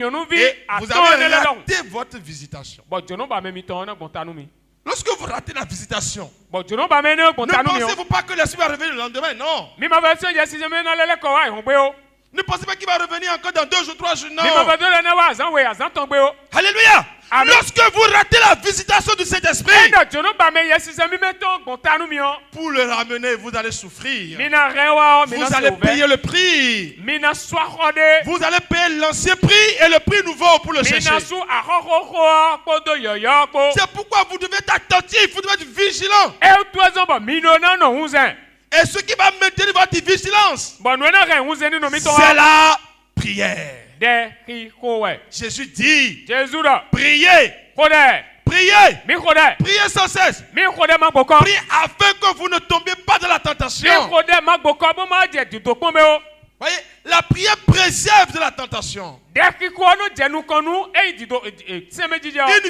Et vous avez raté votre visitation. Lorsque vous ratez la visitation, ne pensez-vous pas que l'esprit va revenir le lendemain? Non. Ne pensez pas qu'il va revenir encore dans 2 jours, 3 jours. Non. Alléluia. Amen. Lorsque vous ratez la visitation du Saint-Esprit, pour le ramener, vous allez souffrir. Vous allez payer le prix. Vous allez payer l'ancien prix et le prix nouveau pour le chercher. C'est pourquoi vous devez être attentif, vous devez être vigilant. Et ce qui va maintenir votre vigilance, c'est la prière. Jésus dit, priez, priez, priez sans cesse, priez afin que vous ne tombiez pas dans la tentation. Voyez, la prière préserve de la tentation. Une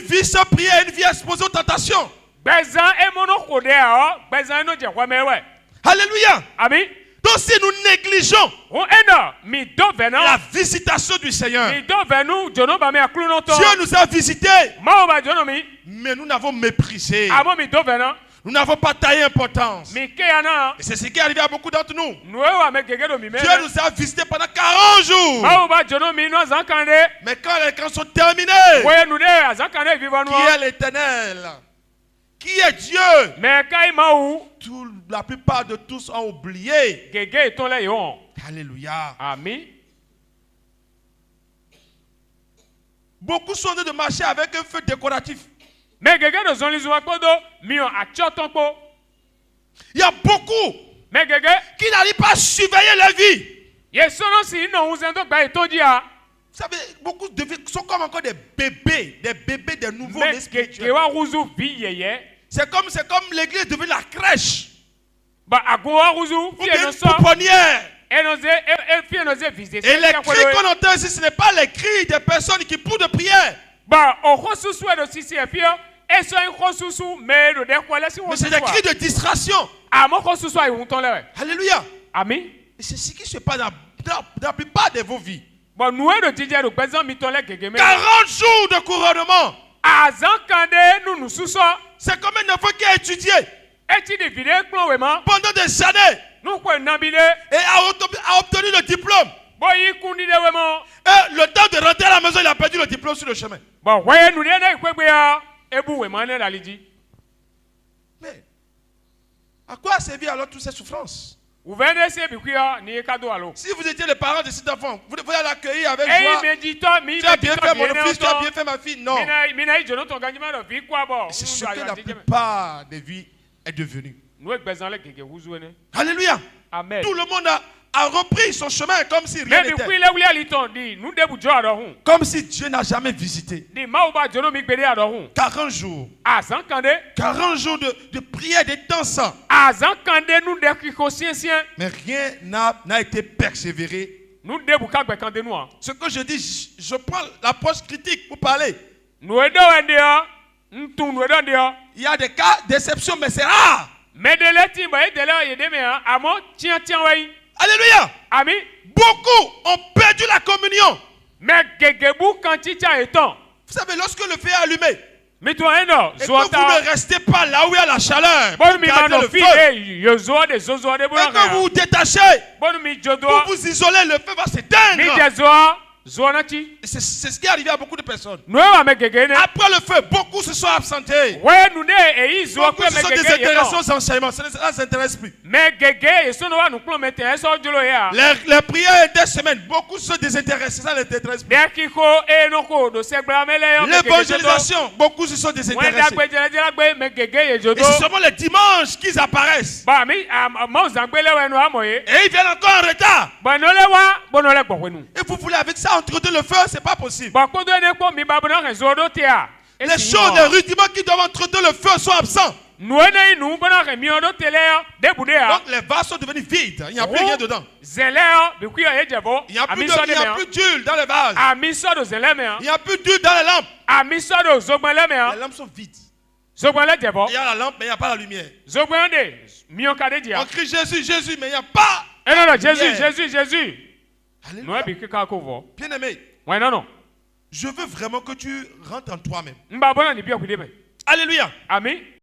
vie sans prière, une vie exposée aux tentations. Alléluia. Amen. Donc si nous négligeons la visitation du Seigneur, Dieu nous a visités, mais nous n'avons méprisé. Nous n'avons pas taillé importance. Et c'est ce qui est arrivé à beaucoup d'entre nous. Dieu nous a visités pendant 40 jours. Mais quand les camps sont terminés, qui est l'Éternel? Qui est Dieu? La plupart de tous ont oublié. Alléluia. Amen. Beaucoup sont de marcher avec un feu décoratif. Il y a beaucoup qui n'arrivent pas à surveiller la vie. Vous savez, beaucoup sont comme encore des bébés, des nouveaux spirituels. C'est comme l'église devient la crèche. Ou bien une pouponnière. Et les cris qu'on entend ici, ce n'est pas les cris des personnes qui poussent de prière. Mais c'est des cris de distraction. Alléluia. Amen. Et c'est ce qui se passe dans la plupart de vos vies. 40 jours de couronnement. C'est comme un enfant qui a étudié pendant des années et a obtenu le diplôme. Et le temps de rentrer à la maison, il a perdu le diplôme sur le chemin. Mais à quoi a servi alors toutes ces souffrances? Si vous étiez le parent de cet enfant, vous devez l'accueillir avec joie. Tu as bien fait mon fils, tu as bien fait ma fille. Non. C'est ce que la plupart des vies est devenue. Alléluia. Amen. Tout le monde a repris son chemin comme si rien n'était. Comme si Dieu n'a jamais visité. 40 jours. 40 jours de prière, de dansant. Mais rien n'a été persévéré. Ce que je dis, je prends l'approche critique pour parler. Il y a des cas d'exception, mais c'est rare. Alléluia. Amen. Beaucoup ont perdu la communion. Vous savez, lorsque le feu est allumé, et que vous ne restez pas là où il y a la chaleur, pour garder le feu, et que vous vous détachez, pour vous isoler, le feu va s'éteindre. C'est ce qui est arrivé à beaucoup de personnes. Après le feu, beaucoup se sont absentés. Beaucoup se sont désintéressés aux enseignements. Ça ne les intéresse plus. Les prières des semaines, beaucoup se sont désintéressés. Ça ne les intéresse plus. L'évangélisation, beaucoup se sont désintéressés. Et c'est seulement les dimanches qu'ils apparaissent. Et ils viennent encore en retard. Et vous voulez avec ça entretenir le feu, c'est pas possible. Les choses, les rudiments qui doivent entretenir le feu sont absents. Donc les vases sont devenus vides. Il n'y a plus rien dedans. Il n'y a plus d'huile dans les vases. Il n'y a plus d'huile dans les lampes. Les lampes sont vides. Il y a la lampe, mais il n'y a pas la lumière. On crie Jésus, Jésus, mais il n'y a pas. Jésus. Bien-aimé, Je veux vraiment que tu rentres en toi-même. Alléluia. Amen.